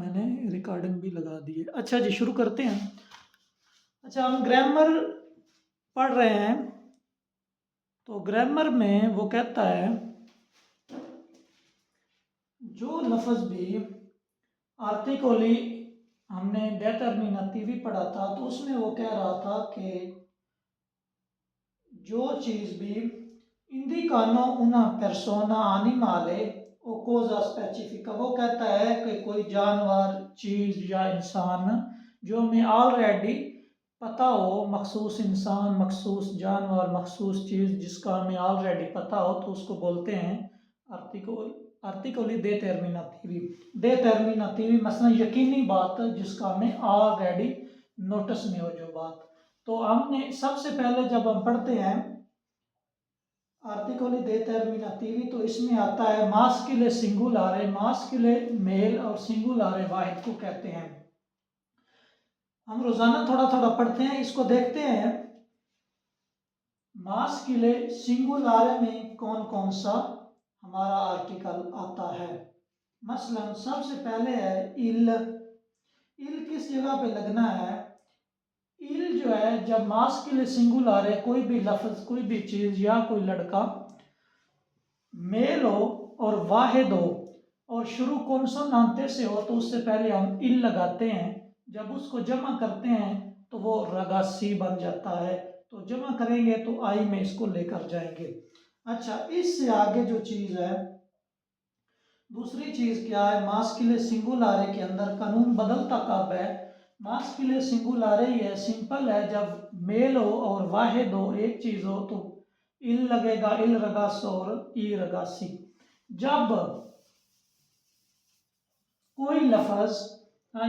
मैंने रिकॉर्डिंग भी लगा दी है। अच्छा जी, शुरू करते हैं। अच्छा, हम ग्रामर पढ़ रहे हैं, तो ग्रामर में वो कहता है जो लफ्ज़ भी आर्टिकली हमने डेटर्मिनेटिव पढ़ा था, तो उसमें वो कह रहा था कि जो चीज़ भी indicano una persona animale o cosa specifica, वो कहता है कि कोई जानवर, चीज़ या इंसान जो हमें ऑलरेडी पता हो, मखसूस इंसान, मखसूस जानवर, मखसूस चीज़ जिसका हमें ऑलरेडी पता हो, तो उसको बोलते हैं आर्टिकली डेटर्मिनेटिव मसलन यकीनी बात जिसका हमें ऑलरेडी नोटिस में हो जो बात। तो हमने सबसे पहले जब हम पढ़ते हैं आर्टिकली डेटर्मिनेटिव, तो इसमें आता है मास्किले सिंगुलारे, मास्किले मेल और सिंगुलारे वाहिद को कहते हैं। हम रोजाना थोड़ा थोड़ा पढ़ते हैं, इसको देखते हैं। मास्किले सिंगुलारे में कौन कौन सा हमारा आर्टिकल आता है। मसलन सबसे पहले है इल। इल किस जगह पे लगना है? इल जो है जब मास्किले सिंगुलार है, कोई भी लफ्ज, कोई भी चीज या कोई लड़का मेल हो और वाहिद हो और शुरू कॉन्सोनांटे से हो, तो उससे पहले हम इल लगाते हैं। जब उसको जमा करते हैं तो वो रगासी बन जाता है, तो जमा करेंगे तो आई में इसको लेकर जाएंगे। अच्छा, इससे आगे जो चीज है, दूसरी चीज क्या है? मास्किले सिंगुलारे के अंदर कानून बदलता कब है? मास्किले सिंगुलारे ही है, सिंपल है, जब मेल हो और वाहिद हो, एक चीज हो, तो इल लगेगा, इल रगास और ई रगासी। जब कोई लफज,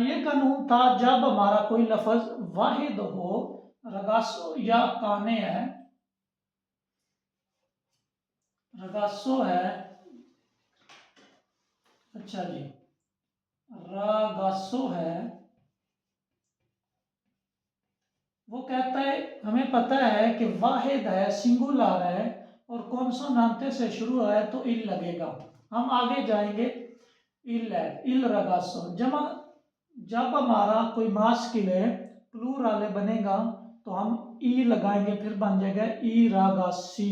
ये कानून था जब हमारा कोई लफज वाहिद हो, रगासो या काने है, रगासो है, अच्छा जी, रगासो है, वो कहता है हमें पता है कि वाहिद है, सिंगुलर है और कॉन्सोनांटे से शुरू है, तो इल लगेगा। हम आगे जाएंगे। इल है, इल रगासो। जब हमारा कोई मास्किल है, प्लूरल बनेगा, तो हम ई लगाएंगे, फिर बन जाएगा ई रागासी।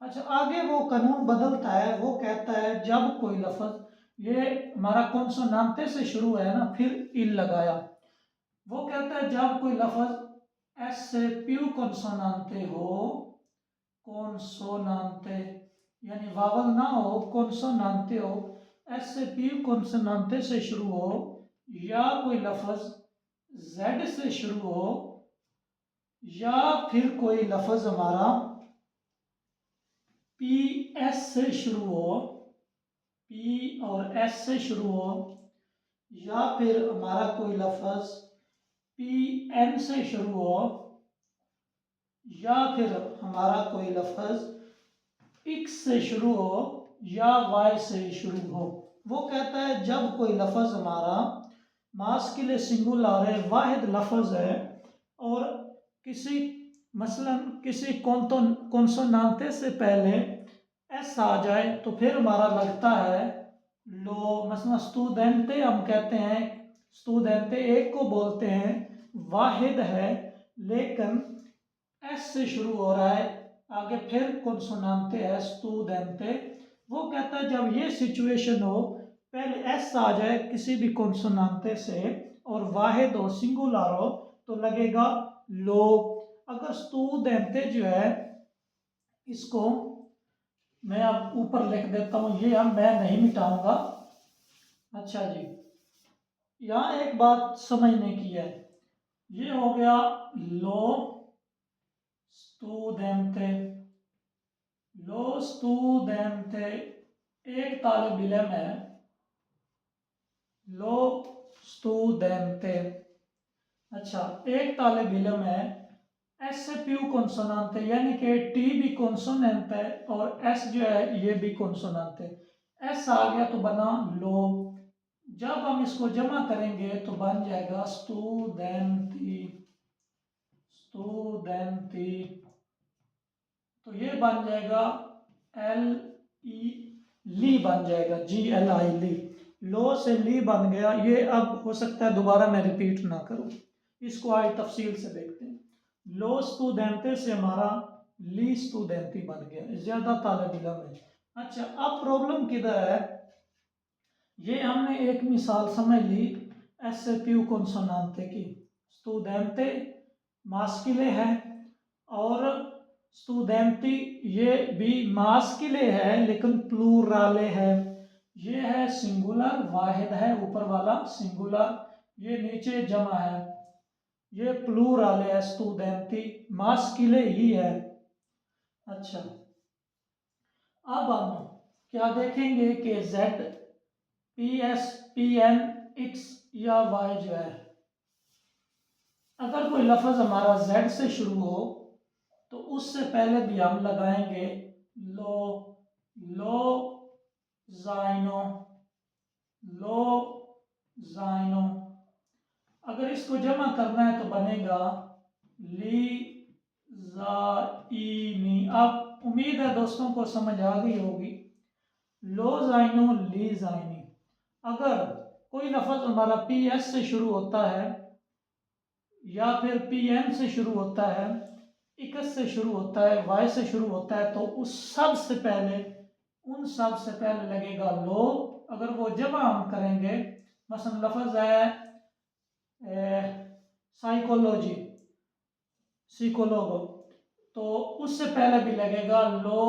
अच्छा, आगे वो कानून बदलता है, वो कहता है जब कोई लफ्ज, ये हमारा कॉन्सोनांटे से शुरू है ना, फिर इल लगाया, वो कहता है जब कोई लफ्ज एस से प्यू कॉन्सोनांटे हो, कॉन्सोनांटे यानी वावल ना हो, कॉन्सोनांटे हो, एस से प्यू कॉन्सोनांटे से शुरू हो, या कोई लफ्ज जेड से शुरू हो, या फिर कोई लफ्ज हमारा पी एस से शुरू हो, पी और एस से शुरू हो, या फिर हमारा कोई लफ्ज पी एन से शुरू हो, या फिर हमारा कोई लफ्ज एक्स से शुरू हो या वाई से शुरू हो। वो कहता है जब कोई लफ्ज हमारा मास्किल सिंगुलर है, वाहिद लफ्ज है, और किसी मसलन किसी कॉन्सोनांटे से पहले एस आ जाए, तो फिर हमारा लगता है लो। मसलन स्टूडेंटे हम कहते हैं, स्टूडेंटे एक को बोलते हैं, वाहिद है, लेकिन एस से शुरू हो रहा है, आगे फिर कॉन्सोनांटे है, स्टूडेंटे। वो कहता है जब ये सिचुएशन हो, पहले एस आ जाए किसी भी कॉन्सोनांटे से और वाहिद हो, सिंगुलर हो, तो लगेगा लो। अगर स्टूडेंटे जो है, इसको मैं अब ऊपर लिख देता हूं, ये अब मैं नहीं मिटाऊंगा। अच्छा जी, यहां एक बात समझने की है, ये हो गया लो स्टूडेंटे, लो स्टूडेंटे एक तालिब इल्म है, लो स्टूडेंटे। अच्छा, एक तालिब इल्म है, एस से प्यू कॉन्सोनेंट है, यानी कि टी भी कॉन्सोनेंट है और एस जो है ये भी कॉन्सोनेंट है। एस आ गया तो बना लो। जब हम इसको जमा करेंगे तो बन जाएगा स्टूडेंटी, स्टूडेंटी। तो ये बन जाएगा एल ई ली बन जाएगा, जी एल आई ली। लो से ली बन गया। ये अब हो सकता है दोबारा मैं रिपीट ना करूं, इसको आज तफसील से देखते हैं। लो स्टूडेंटे से हमारा ली स्टूडेंटी बन गया, ज्यादा तालिब इल्म है। अच्छा, अब प्रॉब्लम किधर है? ये हमने एक मिसाल समझ ली ऐसे पिव कॉन्सोनांते की। स्टूडेंटे मास्किले है और स्टूडेंटी ये भी मास्किले है लेकिन प्लूराले है। ये है सिंगुलर, वाहिद है ऊपर वाला सिंगुलर, ये नीचे जमा है, ये प्लूराल है, स्टूडेंटी मास्किले ही है। अच्छा, अब हम क्या देखेंगे कि Z P S P N X या वाई जो है, अगर कोई लफ्ज हमारा जेड से शुरू हो तो उससे पहले भी हम लगाएंगे लो, लो जाइनो, लो जाइनो। अगर इसको जमा करना है तो बनेगा ली जाइनी। अब उम्मीद है दोस्तों को समझ आ गई होगी। लो जाइनो, ली जाइनी। अगर कोई लफ्ज हमारा पी एस से शुरू होता है या फिर पी एन से शुरू होता है, इकस से शुरू होता है, वाई से शुरू होता है, तो उस सब से पहले, उन सब से पहले लगेगा लो। अगर वो जमा हम करेंगे, मसलन लफ्ज है साइकोलॉजी, साइकोलोगो, तो उससे पहले भी लगेगा लो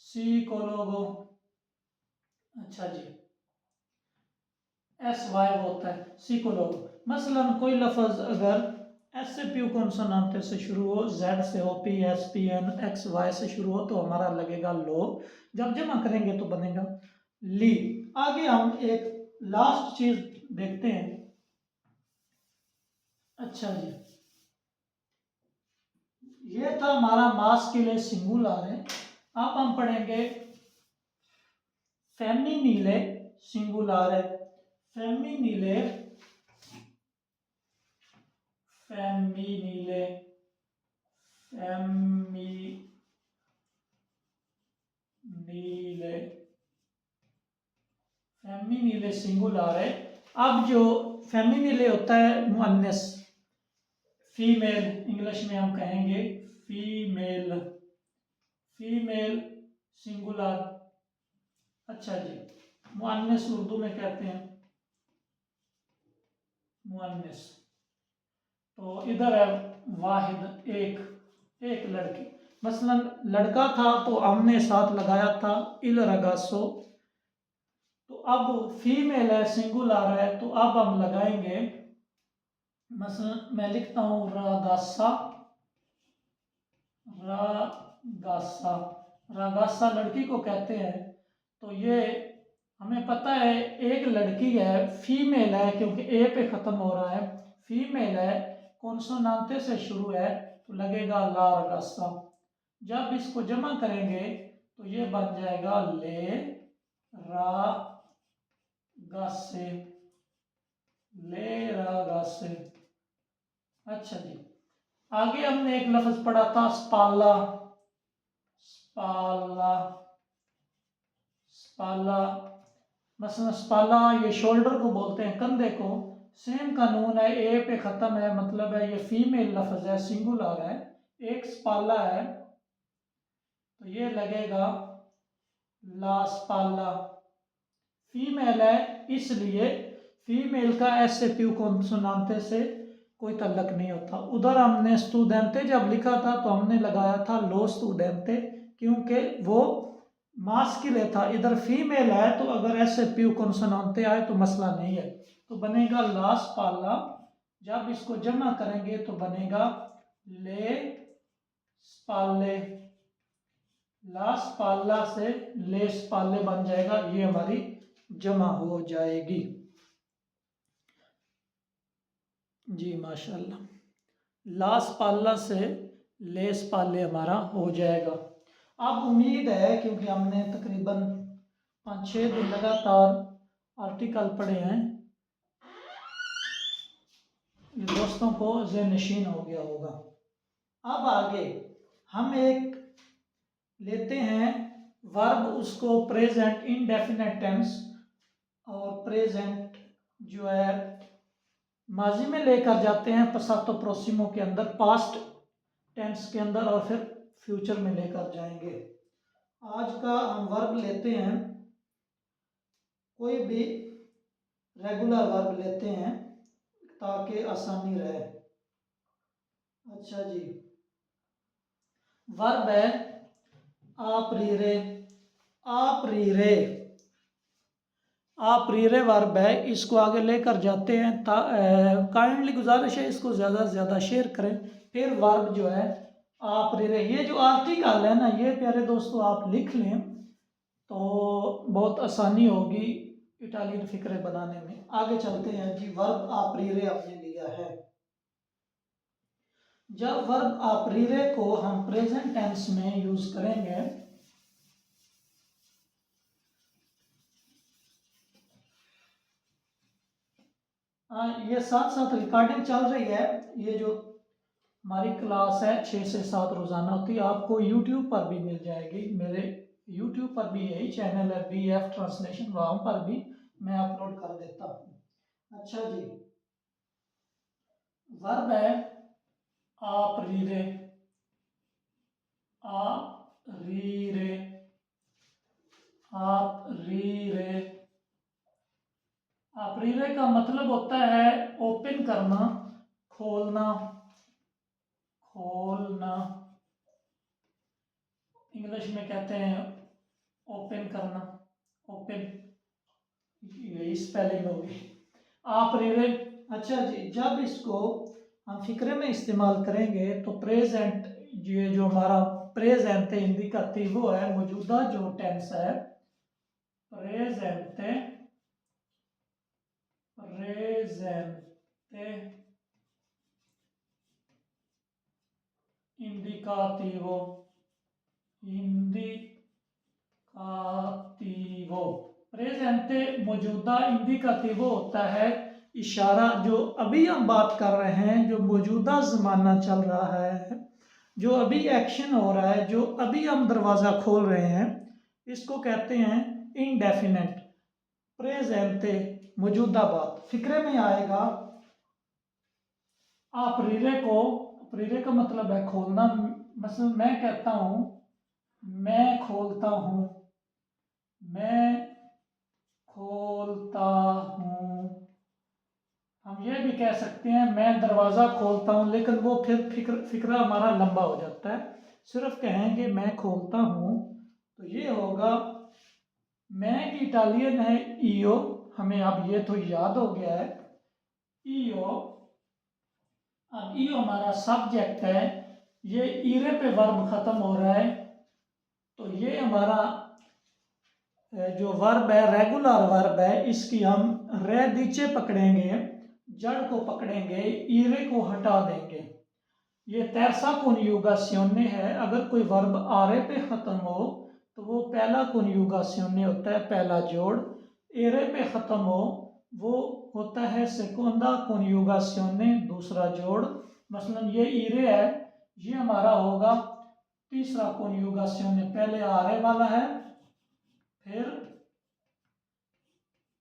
साइकोलोगो। अच्छा जी, एस वाई होता है साइकोलोगो। मसलन कोई लफ्ज अगर एस से प्यू कॉन्सोनांट से शुरू हो, जेड से हो, P S P N X Y से शुरू हो, तो हमारा लगेगा लो। जब जमा करेंगे तो बनेगा ली। आगे हम एक लास्ट चीज देखते हैं। अच्छा जी, ये था हमारा मास के लिए सिंगुलर है। अब हम पढ़ेंगे फेमिनिले सिंगुलर है। फेमिनिले, फेमिनिले, फेमिनिले, फेमिनिले सिंगुलर है। अब जो फेमिनिले होता है मुअन्नस, फीमेल, इंग्लिश में हम कहेंगे फीमेल, फीमेल सिंगुलर। अच्छा जी, मुअन्नस उर्दू में कहते हैं मुअन्नस। तो इधर है वाहिद, एक, एक लड़की। मसलन लड़का था तो हमने साथ लगाया था इल रगासो। तो अब फीमेल है, सिंगुलर है, तो अब हम लगाएंगे, मसलन मैं लिखता हूं रागासा, रागासा, रागासा लड़की को कहते हैं। तो ये हमें पता है एक लड़की है, फीमेल है क्योंकि ए पे ख़त्म हो रहा है, फीमेल है, कॉन्सोनांटे से शुरू है, तो लगेगा ला रगासा। जब इसको जमा करेंगे तो ये बन जाएगा ले रा गासे, ले रा गासे। अच्छा जी, आगे हमने एक लफ्ज पढ़ा था स्पाला, स्पाला, स्पाला। मसलन स्पाला ये शोल्डर को बोलते हैं, कंधे को। सेम कानून है, ए पे ख़त्म है, मतलब है ये फीमेल लफ्ज है, सिंगुलर है, एक स्पाला है, तो ये लगेगा ला स्पाला। फीमेल है इसलिए फीमेल का ऐसे प्यू कॉन्सोनांटे से कोई तल्लक नहीं होता। उधर हमने स्टूडेंटे जब लिखा था तो हमने लगाया था लो स्टूडेंटे, क्योंकि वो मास्किल था। इधर फीमेल है तो अगर ऐसे प्यू कॉन्सोनांटे आए तो मसला नहीं है, तो बनेगा लास पाला। जब इसको जमा करेंगे तो बनेगा ले स्पाले, लास पाला से ले स्पाले बन जाएगा, ये हमारी जमा हो जाएगी। जी माशाल्लाह, लास पाला से लेस पाले हमारा हो जाएगा। अब उम्मीद है क्योंकि हमने तकरीबन 5-6 दिन लगातार आर्टिकल पढ़े हैं, ये दोस्तों को ज़हन-नशीन हो गया होगा। अब आगे हम एक लेते हैं वर्ब, उसको प्रेजेंट इंडेफिनेट टेंस और प्रेजेंट जो है माजी में लेकर जाते हैं पसातो प्रोसिमो के अंदर, पास्ट टेंस के अंदर, और फिर फ्यूचर में लेकर जाएंगे। आज का हम वर्ब लेते हैं, कोई भी रेगुलर वर्ब लेते हैं ताकि आसानी रहे। अच्छा जी, वर्ब है आपरीरे। आपरीरे, आपरीरे वर्ब है, इसको आगे लेकर जाते हैं। काइंडली गुजारिश है इसको ज़्यादा से ज़्यादा शेयर करें। फिर वर्ब जो है आपरीरे, ये जो आर्टिकल है ना, ये प्यारे दोस्तों आप लिख लें तो बहुत आसानी होगी इटालियन फिक्रे बनाने में। आगे चलते हैं जी, वर्ब आपरीरे आपने लिया है। जब वर्ब आपरीरे को हम प्रेजेंट टेंस में यूज करेंगे, ये साथ साथ रिकॉर्डिंग चल रही है। ये जो हमारी क्लास है 6 से 7 रोजाना होती है, आपको यूट्यूब पर भी मिल जाएगी। मेरे यूट्यूब पर भी यही चैनल है BF ट्रांसलेशन, वहां पर भी मैं अपलोड कर देता हूँ। अच्छा जी, वर्ब है आप रीरे। आप रीरे, आप रीरे। आप रीरे का मतलब होता है ओपन करना, खोलना, खोलना। इंग्लिश में कहते हैं ओपन करना, ओपन, यही स्पेलिंग होगी आप रीरे। अच्छा जी, जब इसको हम फिक्रे में इस्तेमाल करेंगे तो प्रेजेंट, ये जो हमारा प्रेजेंट इंडिकेटिव है, मौजूदा जो टेंस है, प्रेजेंट, प्रेजेंट इंडिकेटिव, इंडिकेटिव। प्रेजेंटे मौजूदा, इंडिकेटिव होता है इशारा, जो अभी हम बात कर रहे हैं, जो मौजूदा ज़माना चल रहा है, जो अभी एक्शन हो रहा है, जो अभी हम दरवाज़ा खोल रहे हैं, इसको कहते हैं इनडेफिनेट। प्रेजेंटे मौजूदा बात फिक्रे में आएगा। आप रीरे को, रीरे का मतलब है खोलना। मतलब मैं कहता हूं मैं खोलता हूं, मैं खोलता हूं। हम ये भी कह सकते हैं मैं दरवाज़ा खोलता हूं, लेकिन वो फिर फिक्रा हमारा लंबा हो जाता है। सिर्फ कहेंगे मैं खोलता हूं तो ये होगा, मैं की इटालियन है ईओ, हमें अब ये तो याद हो गया है ईओ। अब ईओ हमारा सब्जेक्ट है, ये ईरे पे वर्ब खत्म हो रहा है, तो ये हमारा जो वर्ब है रेगुलर वर्ब है, इसकी हम रे नीचे पकड़ेंगे, जड़ को पकड़ेंगे, ईरे को हटा देंगे। ये terza coniugazione है। अगर कोई वर्ब आरे पे खत्म हो तो वो पहला coniugazione होता है, पहला जोड़। एरे पे खत्म हो वो होता है seconda coniugazione, दूसरा जोड़। मसलन ये ईरे है, ये हमारा होगा तीसरा coniugazione। पहले आरे वाला है, फिर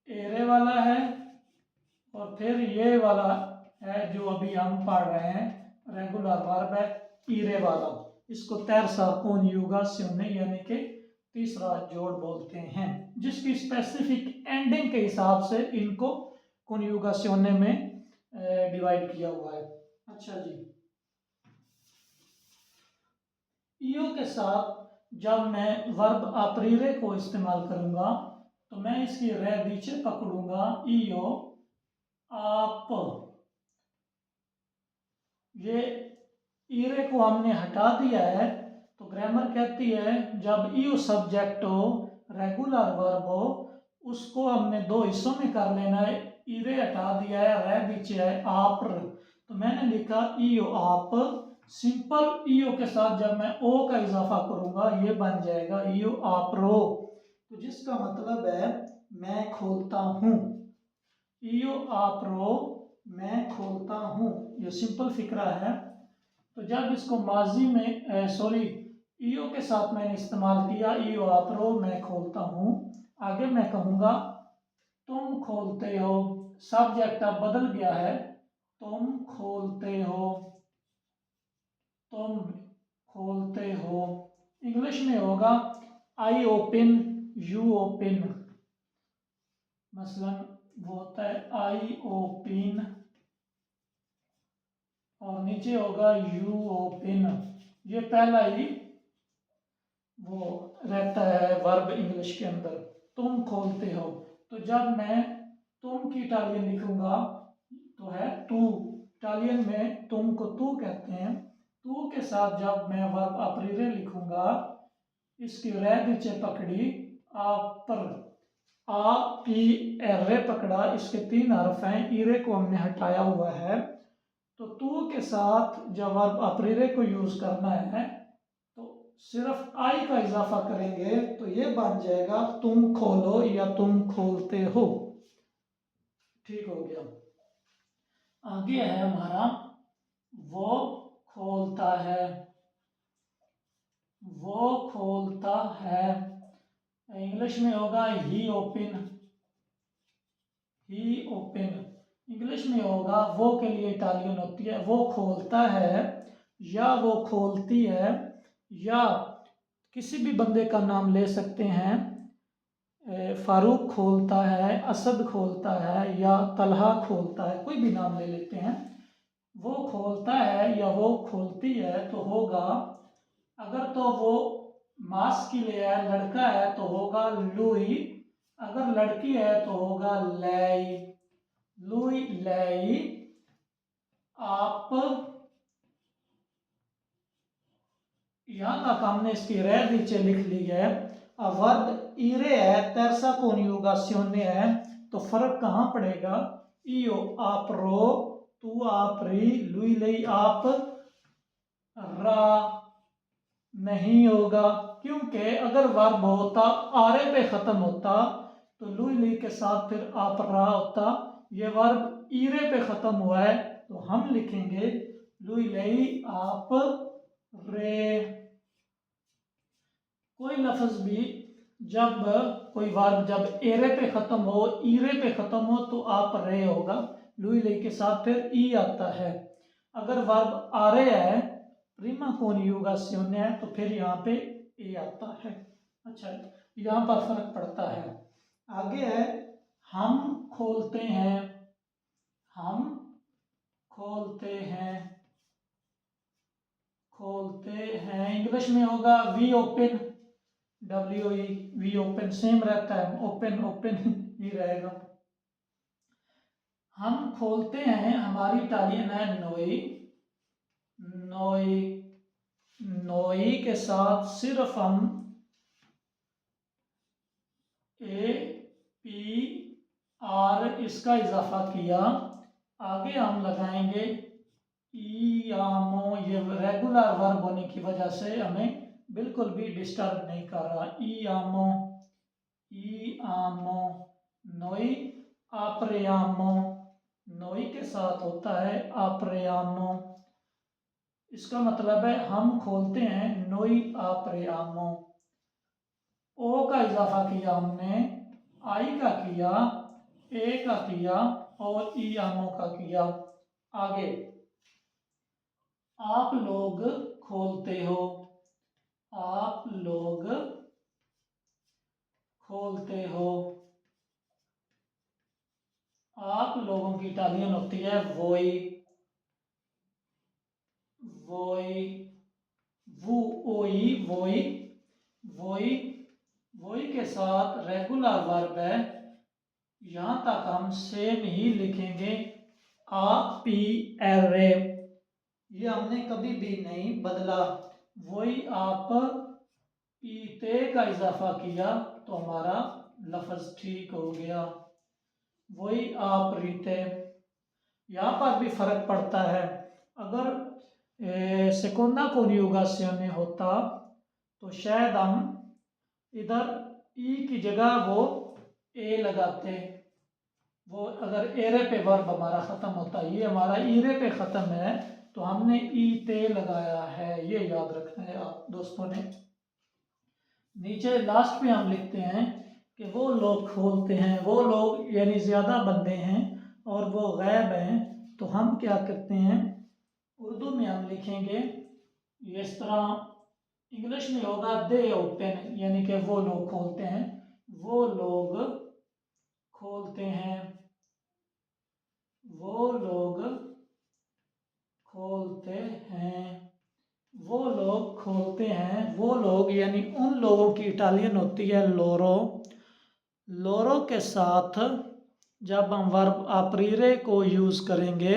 एरे वाला है, और फिर ये वाला है जो अभी हम पढ़ रहे हैं रेगुलर वर्ब है, ईरे वाला। इसको terza coniugazione यानी कि तीसरा जोड़ बोलते हैं, जिसकी स्पेसिफिक एंडिंग के हिसाब से इनको कॉन्युगासियोने में डिवाइड किया हुआ है। अच्छा जी, ईओ के साथ जब मैं वर्ब आपरीरे को इस्तेमाल करूंगा तो मैं इसकी रे नीचे पकड़ूंगा, ईओ आप। ये ईरे को हमने हटा दिया है, तो ग्रामर कहती है जब ईओ सब्जेक्ट हो, रेगुलर वर्ब हो, उसको हमने दो हिस्सों में कर लेना है। ईरे हटा दिया है, रे नीचे है, आप। तो मैंने लिखा ईओ आप। सिंपल ईओ के साथ जब मैं ओ का इजाफा करूंगा ये बन जाएगा ईओ आप रो, तो जिसका मतलब है मैं खोलता हूं। ईओ आप रो, मैं खोलता हूं, ये सिंपल फिक्रा है। तो जब इसको माजी में सॉरी ईओ के साथ मैंने इस्तेमाल किया, ईओ आप रो, मैं खोलता हूं, आगे मैं कहूंगा तुम खोलते हो, सब्जेक्ट अब बदल गया है, तुम खोलते हो, तुम खोलते हो। इंग्लिश में होगा आई ओपन, यू ओपन। मसलन वो होता है आई ओपन और नीचे होगा यू ओपन। ये पहला ही वो रहता है वर्ब इंग्लिश के अंदर, तुम खोलते हो। तो जब मैं तुम की इटालियन लिखूंगा तो है तू। इटालियन में तुम को तू कहते हैं। तू के साथ जब मैं वर्ब अपरीरे लिखूंगा, इसकी रे नीचे पकड़ी, पर आ पी रे पकड़ा, इसके 3 हर्फ हैं, इरे को हमने हटाया हुआ है। तो तू के साथ जब वर्ब अपरीरे को यूज करना है तो सिर्फ आई का इजाफा करेंगे तो ये बन जाएगा तुम खोलो या तुम खोलते हो। ठीक हो गया। आगे है हमारा वो खोलता है, वो खोलता है। इंग्लिश में होगा ही ओपन, ही ओपन। इंग्लिश में होगा वो के लिए इटालियन होती है वो खोलता है या वो खोलती है, या किसी भी बंदे का नाम ले सकते हैं। फारूक खोलता है, असद खोलता है या तलहा खोलता है, कोई भी नाम ले लेते हैं। वो खोलता है या वो खोलती है तो होगा, अगर तो वो मास के लिए है, लड़का है तो होगा लुई, अगर लड़की है तो होगा लाई, लुई लाई। आप यहां तक हमने इसकी रे नीचे लिख ली है। अब वर्ब इरे है, terza coniugazione है, तो फर्क कहां पड़ेगा? io apro, तू आपरी, lui lei आप रा नहीं होगा, क्योंकि अगर वर्ब होता आरे पे खत्म होता तो लुई लई के साथ फिर आप रा होता। ये वर्ब ईरे पे खत्म हुआ है तो हम लिखेंगे लुई लई आप रे। कोई लफ्ज भी जब कोई वर्ब जब एरे पे खत्म हो, ईरे पे खत्म हो तो आप रे होगा, लुई लई के साथ फिर ई आता है। अगर वर्ब आरे है, प्रीमा कॉन्जुगाzione है, तो फिर यहाँ पे ए आता है। अच्छा, यहाँ पर फर्क पड़ता है। आगे है हम खोलते हैं, हम खोलते हैं, खोलते हैं। इंग्लिश में होगा V open, W E, V open same रहता है, ओपन ओपन ही रहेगा। हम खोलते हैं, हमारी इटालियन है नोई, नोई, नोई के साथ सिर्फ हम ए पी आर इसका इजाफा किया, आगे हम लगाएंगे ईआमो। ये रेगुलर वर्ब होने की वजह से हमें बिल्कुल भी डिस्टर्ब नहीं कर रहा। ईआमो, ईआमो, नोई आप्रेयामो, नोई के साथ होता है आप्रेयामो। इसका मतलब है हम खोलते हैं, नोई आप्रेयामो। ओ का इजाफा किया हमने, आई का किया, ए का किया और ई आमो का किया। आगे आप लोग खोलते हो, आप लोग खोलते हो। आप लोगों की इटालियन होती है वोई, वोई, वो ओई, वोई, वोई, वोई के साथ रेगुलर वर्ब है, यहां तक हम सेम ही लिखेंगे आ पी एर। ये हमने कभी भी नहीं बदला। वही आप पीते का इजाफा किया तो हमारा लफ्ज ठीक हो गया। वही आप रीते। यहाँ पर भी फर्क पड़ता है। अगर सेकोंडा कॉन्जुगाzione होता तो शायद हम इधर ई की जगह वो ए लगाते। वो अगर एरे पे वर्ब हमारा खत्म होता, ये हमारा ईरे पे खत्म है तो हमने ई ते लगाया है, ये याद रखना है आप दोस्तों ने। नीचे लास्ट पे हम लिखते हैं कि वो लोग खोलते हैं, वो लोग यानी ज़्यादा बंदे हैं और वो गैब हैं, तो हम क्या करते हैं, उर्दू में हम लिखेंगे इस तरह। इंग्लिश में होगा दे ओपन, यानी कि वो लोग खोलते हैं, वो लोग खोलते हैं, वो लोग खोलते हैं, वो लोग खोलते हैं, वो लोग यानी उन लोगों की इटालियन होती है लोरो। लोरो के साथ जब हम वर्ब अपरीरे को यूज करेंगे,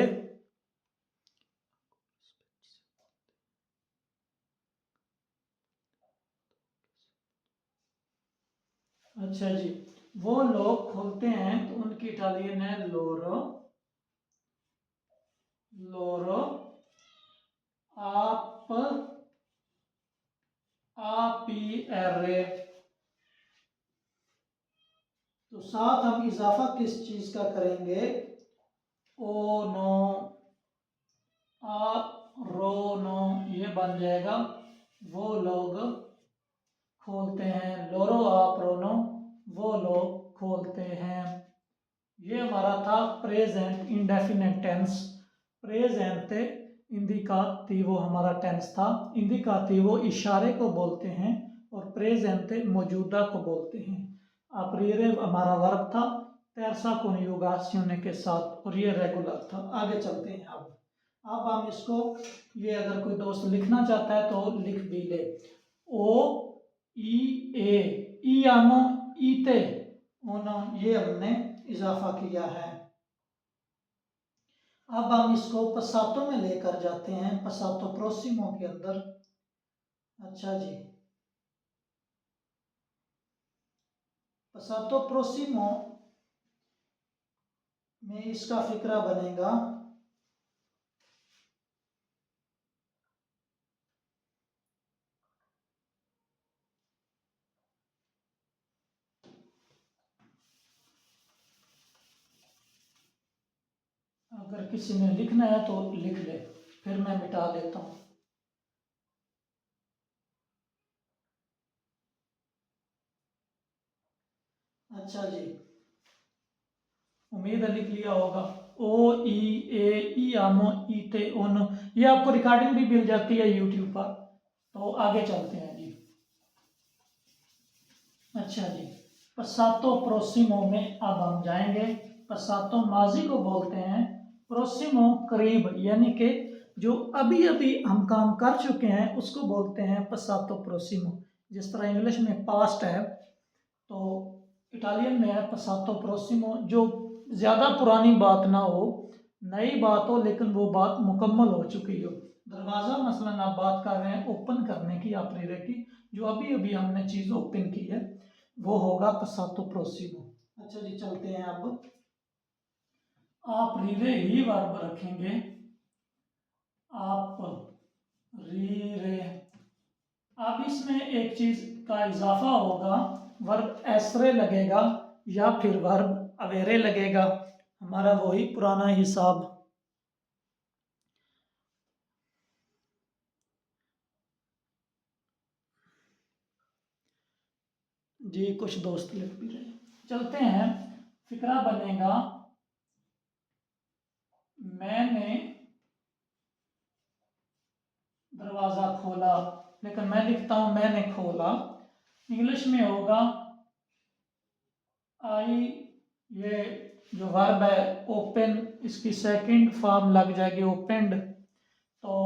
अच्छा जी, वो लोग खोलते हैं तो उनकी इटालियन है लोरो। लोरो आप आपीरे। तो साथ हम इजाफा किस चीज का करेंगे, ओ नो आ रो नो, ये बन जाएगा वो लोग खोलते हैं, लोरो आप रोनो, वो लोग खोलते हैं। ये हमारा था प्रेजेंट इंडेफिनेट टेंस। प्रेजेंट इंडिकाटिवो हमारा टेंस था। इंडिकाटिवो इशारे को बोलते हैं और प्रेजेंट मौजूदा को बोलते हैं। अप्रीरे हमारा वर्ब था तेरसा कॉन्जुगासियोने के साथ और ये रेगुलर था। आगे चलते हैं। अब हम इसको, ये अगर कोई दोस्त लिखना चाहता है तो लिख भी ले। ओ ई ए ई आमो ईते ओनो, ये हमने इजाफा किया है। अब हम इसको पसातो में लेकर जाते हैं, पसातो प्रोसिमो के अंदर। अच्छा जी, पसातो प्रोसिमो में इसका फिक्रा बनेगा अगर किसी ने लिखना है तो लिख ले, फिर मैं मिटा देता हूँ। अच्छा जी, उम्मीद है लिख लिया होगा। ओ ई ए ई आमो ईते ओनो, ये आपको रिकॉर्डिंग भी मिल जाती है यूट्यूब पर। तो आगे चलते हैं जी। अच्छा जी, पसातो प्रोसिमो में अब हम जाएंगे। पसातो माजी को बोलते हैं, प्रोसिमो करीब, यानी कि जो अभी अभी हम काम कर चुके हैं उसको बोलते हैं पसातो प्रोसिमो। जिस तरह इंग्लिश में पास्ट है तो इटालियन में है पसातो प्रोसिमो। जो ज़्यादा पुरानी बात ना हो, नई बात हो लेकिन वो बात मुकम्मल हो चुकी हो। दरवाज़ा मसलन आप बात कर रहे हैं ओपन करने की, अप्रीरे की, जो अभी अभी हमने चीज़ ओपन की है, वो होगा पसातो प्रोसिमो। अच्छा जी, चलते हैं। अब आप रीरे ही वर्ब रखेंगे, आप रीरे। अब इसमें एक चीज का इजाफा होगा, वर्ब एसरे लगेगा या फिर वर्ब अवेरे लगेगा, हमारा वही पुराना हिसाब। जी कुछ दोस्त लिख भी रहे हैं। चलते हैं। फिक्रा बनेगा, मैंने दरवाजा खोला, लेकिन मैं लिखता हूं मैंने खोला। इंग्लिश में होगा आई, ये जो वर्ब है ओपन, इसकी सेकंड फॉर्म लग जाएगी ओपेंड। तो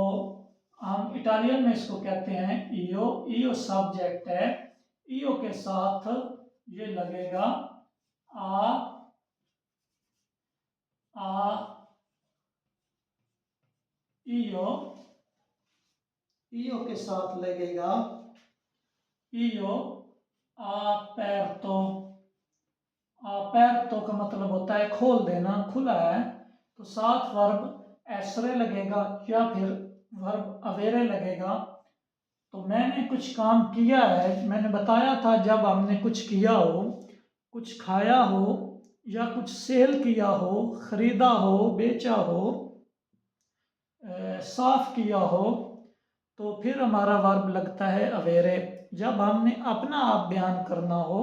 हम इटालियन में इसको कहते हैं ईओ। ईओ सब्जेक्ट है, ईओ के साथ ये लगेगा आ, आ ईओ, ईओ के साथ लगेगा ईओ aperto। aperto का मतलब होता है खोल देना, खुला है। तो साथ वर्ब एसरे लगेगा या फिर वर्ब अवेरे लगेगा। तो मैंने कुछ काम किया है, मैंने बताया था जब हमने कुछ किया हो, कुछ खाया हो या कुछ सेल किया हो, खरीदा हो, बेचा हो, साफ किया हो, तो फिर हमारा वर्ब लगता है अवेरे। जब हमने अपना आप बयान करना हो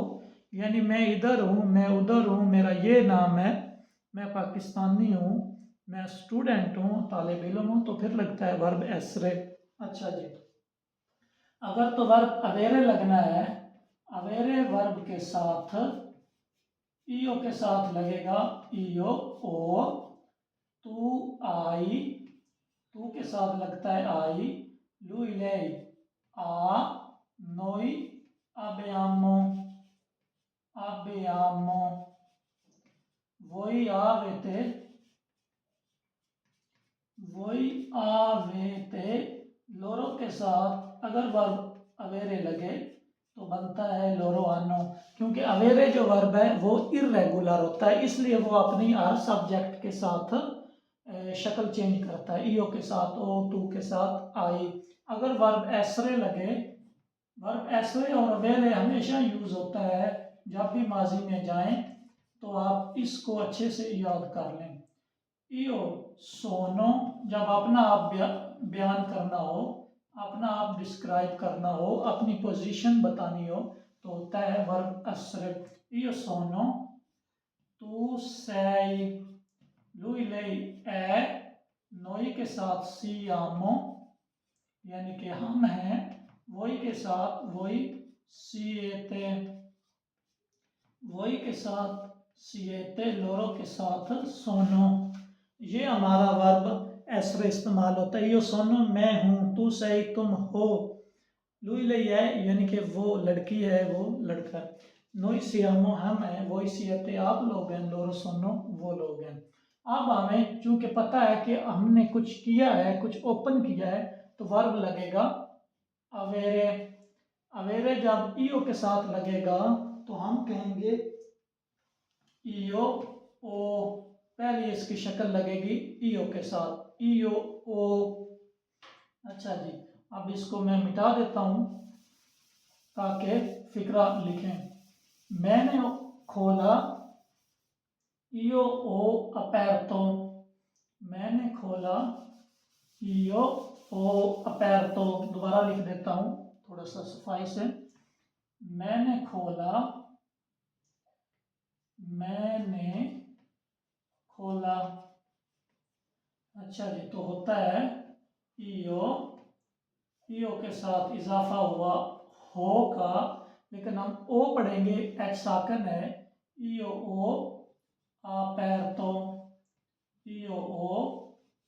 यानी मैं इधर हूँ, मैं उधर हूँ, मेरा ये नाम है, मैं पाकिस्तानी हूँ, मैं स्टूडेंट हूँ, तालिब इल्म हूँ, तो फिर लगता है वर्ब एसरे। अच्छा जी, अगर तो वर्ब अवेरे लगना है, अवेरे वर्ब के साथ ईओ के साथ लगेगा ईओ ओ, तू आई, तू के साथ लगता है आई, लू इले आ, नोई abbiamo, abbiamo, voi avete, voi avete, लोरो के साथ अगर वर्ब अवेरे लगे तो बनता है लोरो आनो, क्योंकि अवेरे जो वर्ब है वो इर्रेगुलर होता है, इसलिए वो अपनी हर सब्जेक्ट के साथ शक्ल चेंज करता है, ईओ के साथ ओ, टू के साथ आई। अगर वर्ब एसरे लगे, वर्ब एसरे और अवेरे हमेशा यूज होता है जब भी माजी में जाएं, तो आप इसको अच्छे से याद कर लें। ईओ सोनो, जब अपना आप बयान करना हो, अपना आप डिस्क्राइब करना हो, अपनी पोजीशन बतानी हो, तो होता है वर्ब एसरे। ईओ सोनो, तू sei, lui lei è, noi के साथ siamo, यानी कि हम हैं, वही के साथ वही siete, वही के साथ siete, लोरो के साथ sono। ये हमारा वर्ब एसरे इस्तेमाल होता है। यो सोनो मैं हूँ, तू सही तुम हो, लुई लई है यानी कि वो लड़की है, वो लड़का है, नोई सियामो हम हैं, वही सियते आप लोग हैं, लोरो सोनो वो लोग हैं। अब हमें चूंकि पता है कि हमने कुछ किया है, कुछ ओपन किया है, तो वर्ब लगेगा अवेरे। अवेरे जब ईओ के साथ लगेगा तो हम कहेंगे ईओ ओ, पहले इसकी शक्ल लगेगी ईओ के साथ, ईओ ओ। अच्छा जी, अब इसको मैं मिटा देता हूं ताकि फिक्रा लिखें। मैंने खोला ईओ ओ अपेरतो, मैंने खोला ईओ ओ अपेरतो, दोबारा लिख देता हूं थोड़ा सा सफाई से। मैंने खोला, मैंने खोला। अच्छा जी, तो होता है ईओ, ईओ के साथ इजाफा हुआ हो का, लेकिन हम ओ पढ़ेंगे, एच साकन है, ईओ ओ अपेरतो, ईओ ओ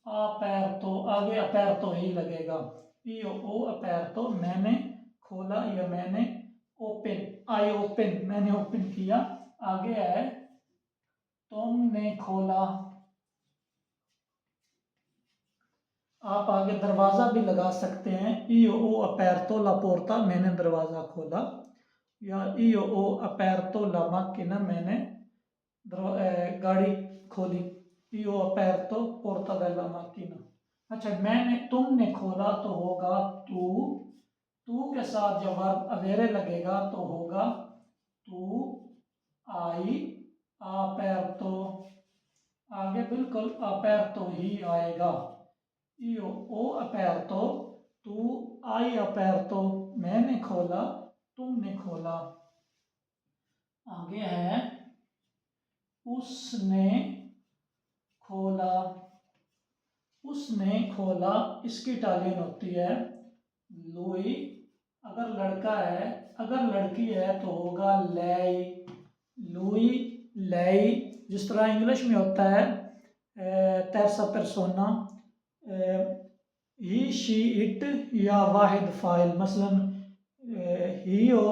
अपेरतो, आगे अपेरतो ही लगेगा, ईओ ओ अपेरतो, मैंने खोला या मैंने ओपन, आई ओपन, मैंने ओपन किया। आगे है तुमने खोला, आप आगे दरवाज़ा भी लगा सकते हैं, io ho aperto la porta, मैंने दरवाज़ा खोला, या io ho aperto la macchina, मैंने गाड़ी खोली, io ho aperto porta della macchina। अच्छा, मैंने, तुमने खोला तो होगा तू, तू के साथ जब वर्ब अवेरे लगेगा तो होगा तू आई aperto, आगे बिल्कुल aperto ही आएगा। io ho aperto, tu hai aperto, मैंने खोला, तुमने खोला। आगे है उसने खोला, उसने खोला, इसकी इटालियन होती है लुई, अगर लड़का है, अगर लड़की है तो होगा lei, लुई lei, जिस तरह इंग्लिश में होता है terza persona, he she it या वाहिद फाइल, मसलन ही हो,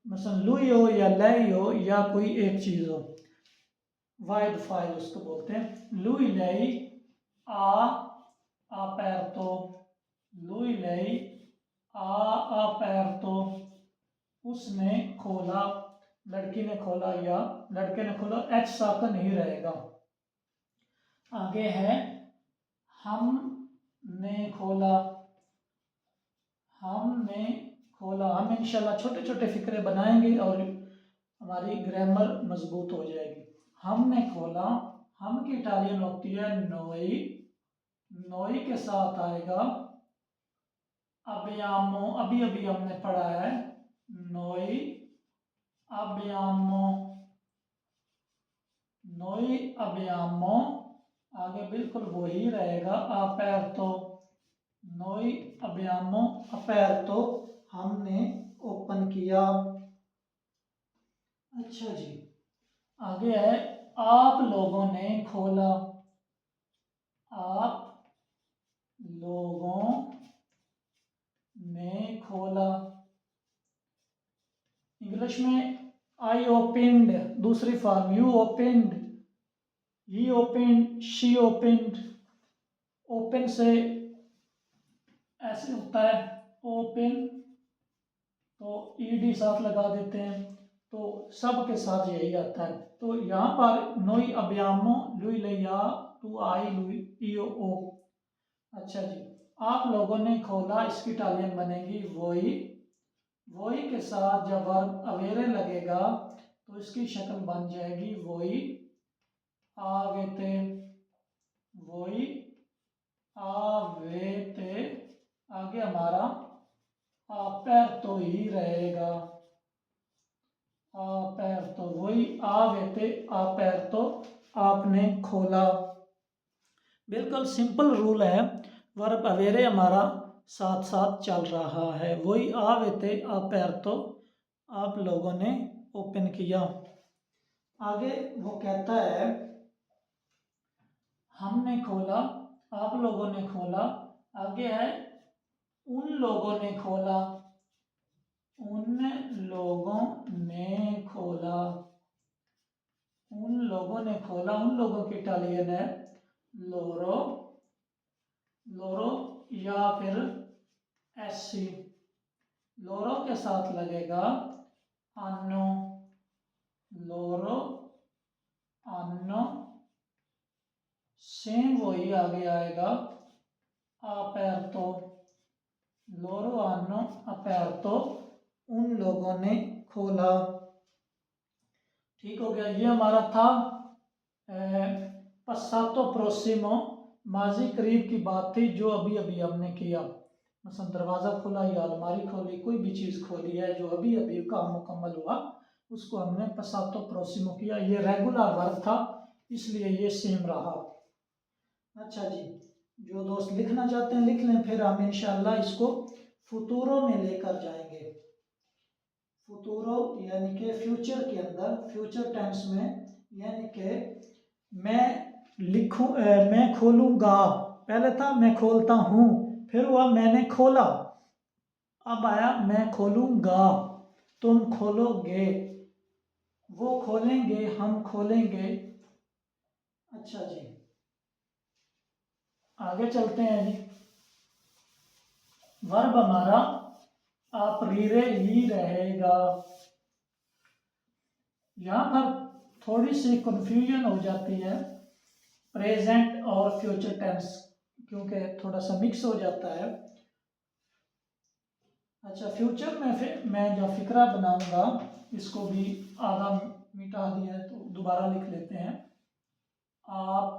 मसलन लुई हो या लाई हो, या कोई एक चीज़ हो, वाहिद फाइल उसको बोलते हैं। लुई लाई आ aperto, lui lei ha aperto, उसने खोला, लड़की ने खोला या लड़के ने खोला, एच साकन नहीं रहेगा। आगे है हमने खोला, हमने खोला, हम इंशाल्लाह छोटे छोटे फिक्रे बनाएंगे और हमारी ग्रामर मजबूत हो जाएगी। हमने खोला, हम की इटालियन होती है नोई, नोई के साथ आएगा अबियामो, अभी अभी हमने पढ़ा है नोई abbiamo, noi abbiamo, आगे बिल्कुल वही रहेगा aperto, noi abbiamo aperto, हमने ओपन किया। अच्छा जी, आगे है आप लोगों ने खोला, आप लोगों ने खोला। इंग्लिश में आई ओपेंड, दूसरी form you opened, he opened, she opened. Open से ऐसे होता है ओपन, तो ईडी साथ लगा देते हैं, तो सब के साथ यही आता है। तो यहाँ पर नोई अब्यामो लुई लिया टू आई लुई ईओ ओ। अच्छा जी, आप लोगों ने खोला, इसकी इटालियन बनेगी वोई। वोई के साथ जब वर्ब अवेरे लगेगा तो इसकी शक्ल बन जाएगी वोई आवेते, वोई आवेते। आगे हमारा पैर तो ही रहेगा, पैर तो वही आवेते, पैर तो आपने खोला। बिल्कुल सिंपल रूल है, वर्ब अवेरे हमारा साथ साथ चल रहा है। वही आवेते पैर तो आप लोगों ने ओपन किया। आगे वो कहता है हमने खोला, आप लोगों ने खोला। आगे है उन लोगों ने खोला, उन लोगों ने खोला, उन लोगों ने खोला। उन लोगों की इटालियन है लोरो, लोरो या फिर एससी। लोरो के साथ लगेगा अन्नो, लोरो अन्नो। सेम वही आगे आएगा अपेर्तो, लोरो अन्नो अपेर्तो, उन लोगों ने खोला। ठीक हो गया, ये हमारा था पस्सातो प्रोसिमो, माजी करीब की बात थी जो अभी अभी हमने किया। मतलब दरवाज़ा खोला या अलमारी खोली, कोई भी चीज़ खोली है जो अभी अभी काम मुकम्मल हुआ, उसको हमने पस्सातो प्रोसिमो किया। ये रेगुलर वर्ब था इसलिए ये सेम रहा। अच्छा जी, जो दोस्त लिखना चाहते हैं लिख लें, फिर हम इंशाल्लाह इसको फुतूरो में लेकर जाएंगे। फुतूरो यानी कि फ्यूचर के अंदर, फ्यूचर टेंस में, यानी कि मैं लिखूं, मैं खोलूंगा, पहले था मैं खोलता हूं, फिर हुआ मैंने खोला, अब आया मैं खोलूंगा, तुम खोलोगे, वो खोलेंगे, हम खोलेंगे। अच्छा जी, आगे चलते हैं जी। वर्ब हमारा अपरीरे ही रहेगा। यहां पर थोड़ी सी कंफ्यूजन हो जाती है प्रेजेंट और फ्यूचर टेंस, क्योंकि थोड़ा सा मिक्स हो जाता है। अच्छा, फ्यूचर में फिर मैं जो फिक्रा बनाऊंगा इसको भी आधा मिटा दिया है तो दोबारा लिख लेते हैं। आप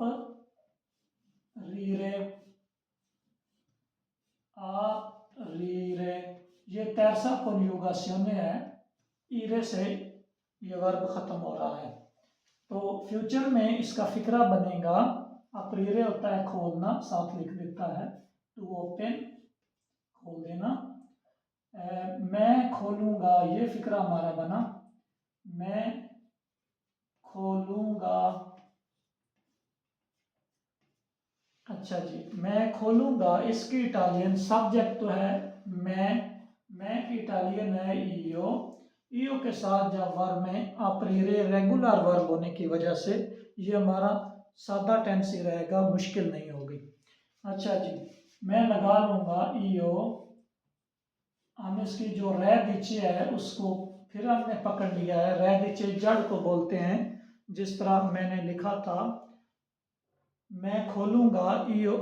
रीरे, आप रीरे, ये terza conjugazione है, ईरे से ये वर्ब खत्म हो रहा है। तो फ्यूचर में इसका फिक्रा बनेगा, अपरीरे होता है खोलना, साथ लिख देता है टू ओपन, खोल देना। मैं खोलूंगा, ये फिक्रा हमारा बना, मैं खोलूंगा। अच्छा जी, मैं खोलूंगा, इसकी इटालियन सब्जेक्ट तो है मैं की इटालियन है ईओ। ईओ के साथ जब वर्ब में अपरीरे रेगुलर वर्ब होने की वजह से ये हमारा सादा टेंस ही रहेगा, मुश्किल नहीं होगी। अच्छा जी, मैं लगा लूंगा ईओ, हम इसकी जो रै दीचे है उसको फिर हमने पकड़ लिया है। रै दीचे जड़ को बोलते हैं, जिस तरह मैंने लिखा था मैं खोलूंगा ईओ,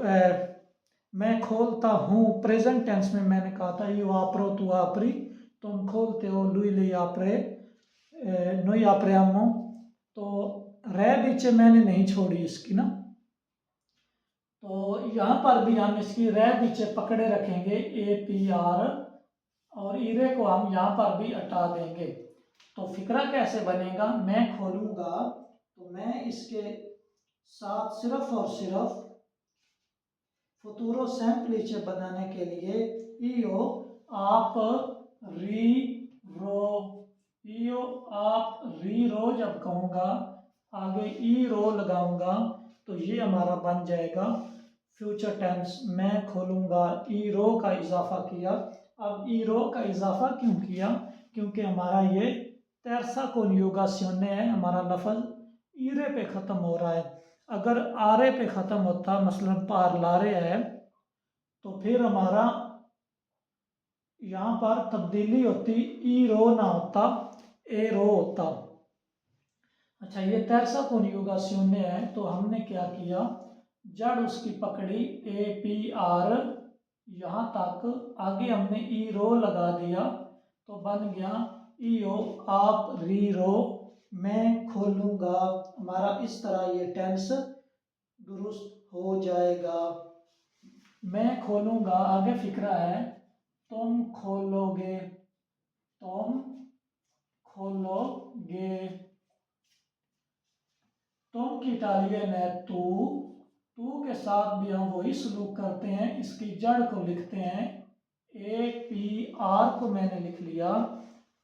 मैं खोलता हूँ, प्रेजेंट टेंस में मैंने कहा था यू आपरो तू आपरी, तुम खोलते हो, लुई ली आपरे, नोई आप्रियामो। तो रै दीचे मैंने नहीं छोड़ी इसकी ना, तो यहाँ पर भी हम इसकी रै दीचे पकड़े रखेंगे ए पी आर, और ईरे को हम यहाँ पर भी हटा देंगे। तो फिक्रा कैसे बनेगा, मैं खोलूंगा तो मैं इसके साथ सिर्फ और सिर्फ फुतूरो सैम्पलीचे बनाने के लिए ईओ आप री रो, ईओ आप री रो जब कहूँगा आगे ई रो लगाऊंगा तो ये हमारा बन जाएगा फ्यूचर टेंस। मैं खोलूंगा, ई रो का इजाफा किया। अब ई रो का इजाफा क्यों किया, क्योंकि हमारा ये तेरसा कॉन्जुगासियोने है, हमारा लफ्ज ईरे पे ख़त्म हो रहा है। अगर आरे पे ख़त्म होता, मसलन पारलारे है, तो फिर हमारा यहाँ पर तब्दीली होती, ई रो ना होता, ए रो होता। अच्छा, ये तेरसा कॉन्जुगासियोने है, तो हमने क्या किया, जड़ उसकी पकड़ी ए पी आर यहाँ तक, आगे हमने ई रो लगा दिया तो बन गया ईओ आप री रो, मैं खोलूंगा। हमारा इस तरह ये टेंस दुरुस्त हो जाएगा। मैं खोलूंगा, आगे फिक्रा है तुम खोलोगे, तुम खोलोगे। तुम की इटालियन है तू, तू के साथ भी हम वही सलूक करते हैं, इसकी जड़ को लिखते हैं ए पी आर को मैंने लिख लिया।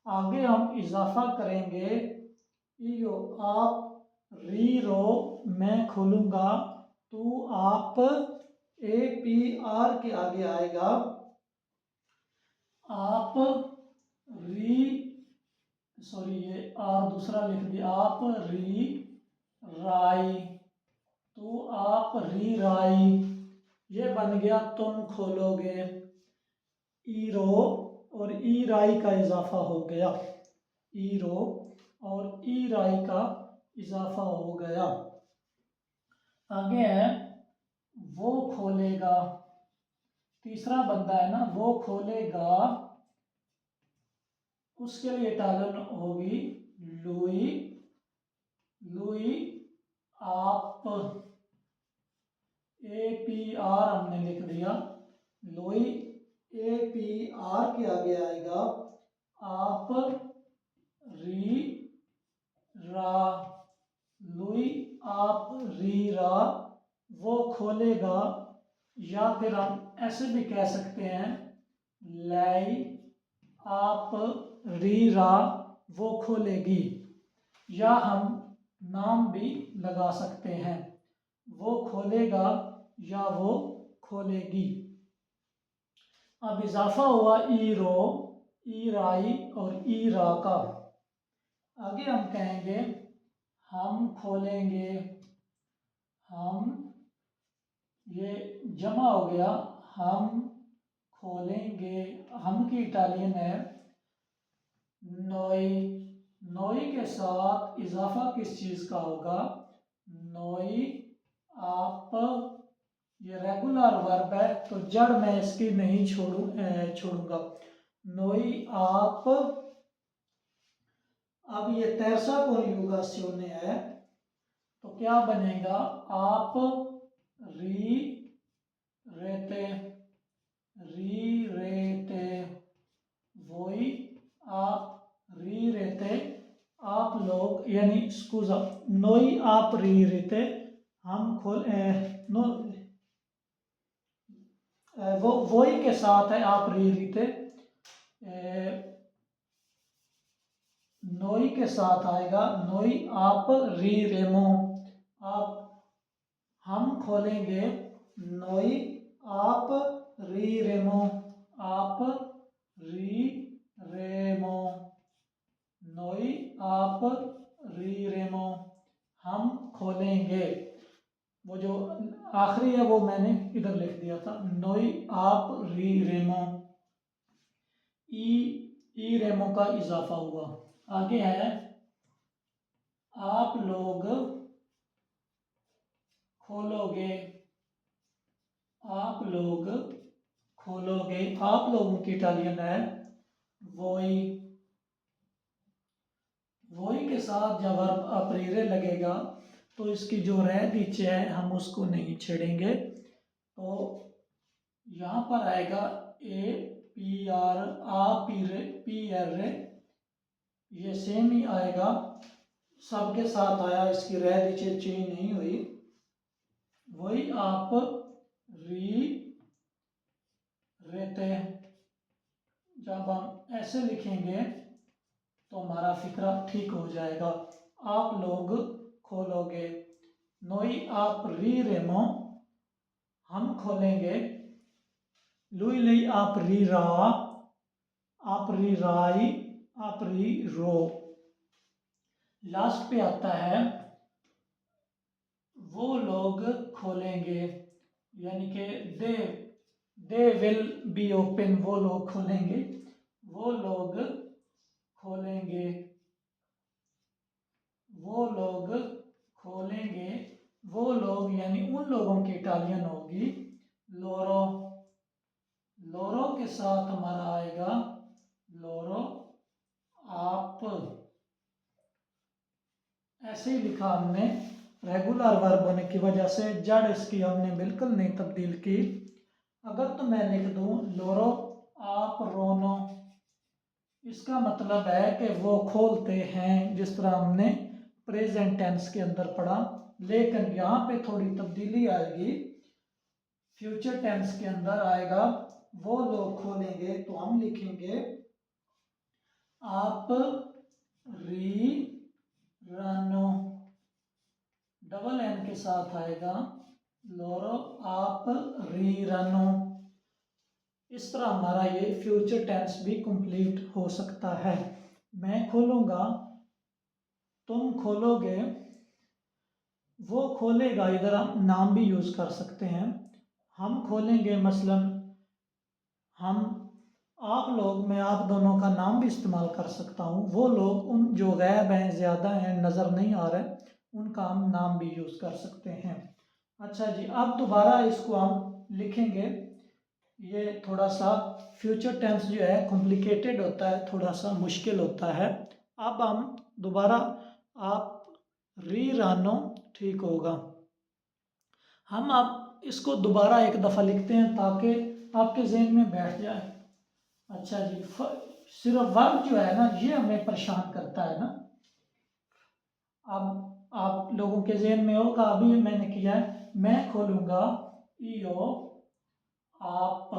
आगे हम इजाफा करेंगे ईओ आप री रो, मैं खोलूंगा, तू आप, ए पी आर के आगे आएगा आप री, सॉरी ये आर दूसरा लिख दिया, आप री राई, तो आप री राई, ये बन गया तुम खोलोगे। ईरो और ई राई का इजाफा हो गया, ईरो और ई राई का इजाफा हो गया। आगे है वो खोलेगा, तीसरा बंदा है ना, वो खोलेगा, उसके लिए इटालियन होगी लुई, लुई आप, ए पी आर हमने लिख दिया, लुई ए पी आर के आगे आएगा आप री रा, लुई आप री रा, वो खोलेगा। या फिर हम ऐसे भी कह सकते हैं लाई आप री रा, वो खोलेगी। या हम नाम भी लगा सकते हैं, वो खोलेगा या वो खोलेगी। अब इजाफा हुआ ई रो, ई राई और ई रा का। आगे हम कहेंगे हम खोलेंगे, हम, ये जमा हो गया, हम खोलेंगे। हम की इटालियन है नोई, नोई के साथ इजाफा किस चीज़ का होगा, नोई आप, ये रेगुलर वर्ब है तो जड़ मैं इसकी नहीं छोड़ूंगा, नोई आप। अब ये तेरसा कॉन्जुगासियोने है, तो क्या बनेगा, आप री रेते, री रेते, वही आप री रेते, आप लोग, यानी स्कूजा, नोई आप री रेते, हम खोल नो, वो वही के साथ है आप री रीते, नोई के साथ आएगा नोई आप री रेमो, आप, हम खोलेंगे, नोई आप री रेमो, आप री रेमो, नोई आप री रेमो, हम खोलेंगे। वो जो आखिरी है वो मैंने इधर लिख दिया था, नोई आप री रेमो, ई रेमो का इजाफा हुआ। आगे है आप लोग खोलोगे, आप लोग खोलोगे, आप लोगों की इटालियन है वोई, वोई के साथ जब वर्ब अप्रीरे लगेगा तो इसकी जो रह नीचे है हम उसको नहीं छेड़ेंगे, तो यहाँ पर आएगा ए पी आर, आ पी रे, पी एर रे, ये सेम ही आएगा, सबके साथ आया, इसकी रह नीचे चेंज नहीं हुई। वही आप री रेते, जब हम ऐसे लिखेंगे तो हमारा फिक्रा ठीक हो जाएगा। आप लोग खोलोगे, नोई आप री रेमो, हम खोलेंगे, लुई लई आप री रा, आप री राई, आप री रो। लास्ट पे आता है वो लोग खोलेंगे, यानी कि दे विल बी ओपन, वो लोग खोलेंगे, वो लोग खोलेंगे, वो लोग खोलेंगे, वो लोग यानी उन लोगों की इटालियन होगी लोरो। लोरो के साथ हमारा आएगा लोरो आप, ऐसे ही लिखा हमने, रेगुलर वर्ब होने की वजह से जड़ इसकी हमने बिल्कुल नहीं तब्दील की। अगर तो मैं लिख दूं लोरो आप रोनो, इसका मतलब है कि वो खोलते हैं, जिस तरह हमने प्रेजेंट टेंस के अंदर पढ़ा। लेकिन यहाँ पे थोड़ी तब्दीली आएगी, फ्यूचर टेंस के अंदर आएगा वो लोग खोलेंगे, तो हम लिखेंगे आप री रनो, डबल एन के साथ आएगा लोरो आप री रनो। इस तरह हमारा ये फ्यूचर टेंस भी कंप्लीट हो सकता है। मैं खोलूंगा, तुम खोलोगे, वो खोलेगा, इधर हम नाम भी यूज कर सकते हैं। हम खोलेंगे, मसलन हम, आप लोग, मैं आप दोनों का नाम भी इस्तेमाल कर सकता हूँ। वो लोग, उन जो गैब हैं, ज़्यादा हैं, नज़र नहीं आ रहे, उनका हम नाम भी यूज़ कर सकते हैं। अच्छा जी, अब दोबारा इसको हम लिखेंगे। ये थोड़ा सा फ्यूचर टेंस जो है कॉम्प्लिकेटेड होता है, थोड़ा सा मुश्किल होता है। अब हम दोबारा, आप री रानो ठीक होगा। हम अब इसको दोबारा एक दफ़ा लिखते हैं ताकि आपके जहन में बैठ जाए। अच्छा जी, सिर्फ वर्ब जो है ना, ये हमें परेशान करता है ना। अब आप लोगों के जहन में होगा, अभी मैंने किया है, मैं खोलूंगा ईओ आप,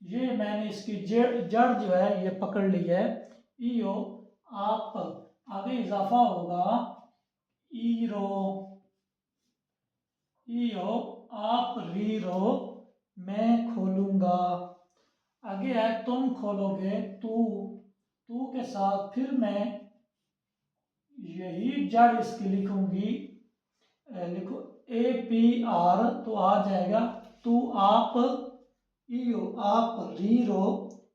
ये मैंने इसकी जड़ जो है ये पकड़ ली है, ईओ आप, आगे इजाफा होगा ईरो, ईओ आप रीरो, मैं खोलूंगा। आगे है तुम खोलोगे, तू के साथ फिर मैं यही जड़ इसकी लिखूंगी, लिखो ए पी आर, तो आ जाएगा तू आप, ईओ आप रीरो,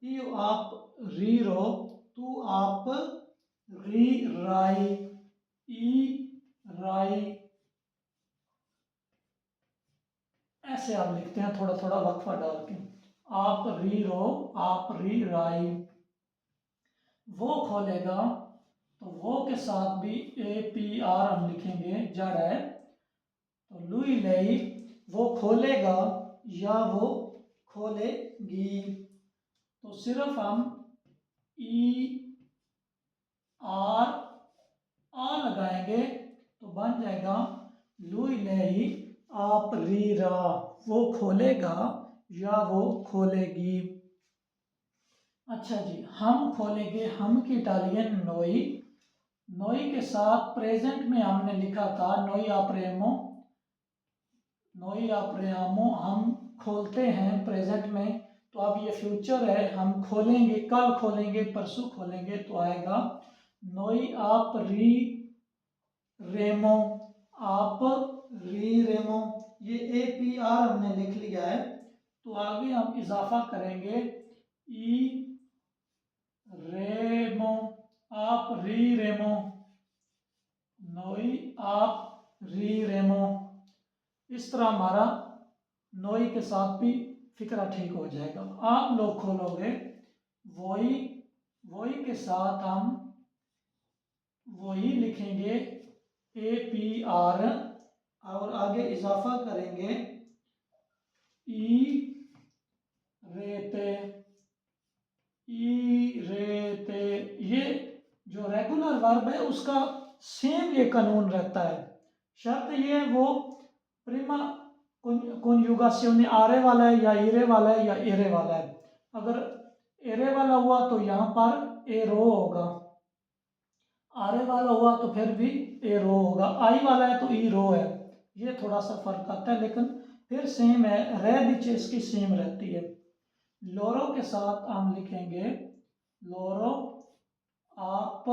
ईओ आप रीरो, तू आप री राई, ई राई। ऐसे आप लिखते हैं थोड़ा थोड़ा वक्फा डाल के, आप रीरो आप री राई। वो खोलेगा, तो वो के साथ भी ए पी आर हम लिखेंगे, जड़ है, तो लुई लई, वो खोलेगा या वो खोलेगी, तो सिर्फ हम ई आर आ लगाएंगे तो बन जाएगा लुई लई आप रीरा, वो खोलेगा या वो खोलेगी। अच्छा जी, हम खोलेंगे, हम की इटालियन नोई, नोई के साथ प्रेजेंट में हमने लिखा था नोई अप्रेमो, नोई अप्रेमो, हम खोलते हैं प्रेजेंट में, तो अब ये फ्यूचर है, हम खोलेंगे, कल खोलेंगे, परसों खोलेंगे, तो आएगा नोई आप री रेमो, आप री रेमो। ये ए पी आर हमने लिख लिया है, तो आगे हम इजाफा करेंगे ई रेमो, आप री रेमो, नोई आप री रेमो। इस तरह हमारा नोई के साथ भी फिक्रा ठीक हो जाएगा। आप लोग खोलोगे, वही वही के साथ हम वही लिखेंगे ए पी आर, और आगे इजाफा करेंगे ई रेते, ई रे ते, ये जो रेगुलर वर्ब है उसका सेम ये कानून रहता है। शर्त ये है वो प्रिमा कॉन्जुगासियोने आरे वाला है या इरे वाला है या एरे वाला है। अगर एरे वाला हुआ तो यहाँ पर ए रो होगा, आरे वाला हुआ तो फिर भी ए रो होगा, आई वाला है तो ई रो है। ये थोड़ा सा फर्क आता है लेकिन फिर सेम है, रह नीचे इसकी सेम रहती है। लोरो के साथ हम लिखेंगे लोरो आप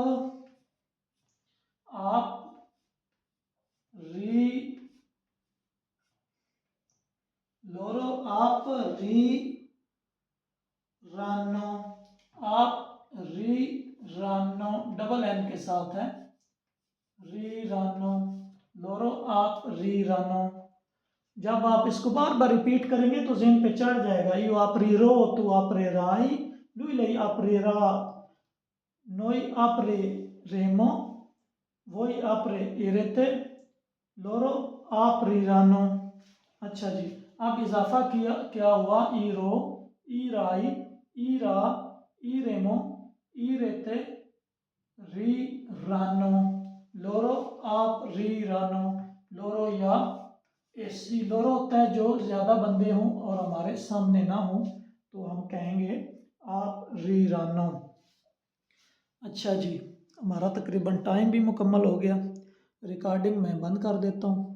री, लोरो आप री रानो, आप री रानो डबल एन के साथ है, री रानो, लोरो आप री रानो। जब आप इसको बार बार रिपीट करेंगे तो ज़हन पे चढ़ जाएगा। यू आप री रो, तू आप रे राई, लुई लई आप रे रा, नोई आप रे रेमो, वोई आप रे इरेते, लोरो आप री रानो। अच्छा जी, अब इजाफा किया क्या हुआ, ई रो, ई राई, ई रा, ई रेमो, ई रेते, री रानो, लोरो आप री रानो। लोरो या एसी, लोरो होता है जो ज़्यादा बंदे हों और हमारे सामने ना हों तो हम कहेंगे आप री रानो। अच्छा जी, हमारा तकरीबन टाइम भी मुकम्मल हो गया, रिकॉर्डिंग मैं बंद कर देता हूँ।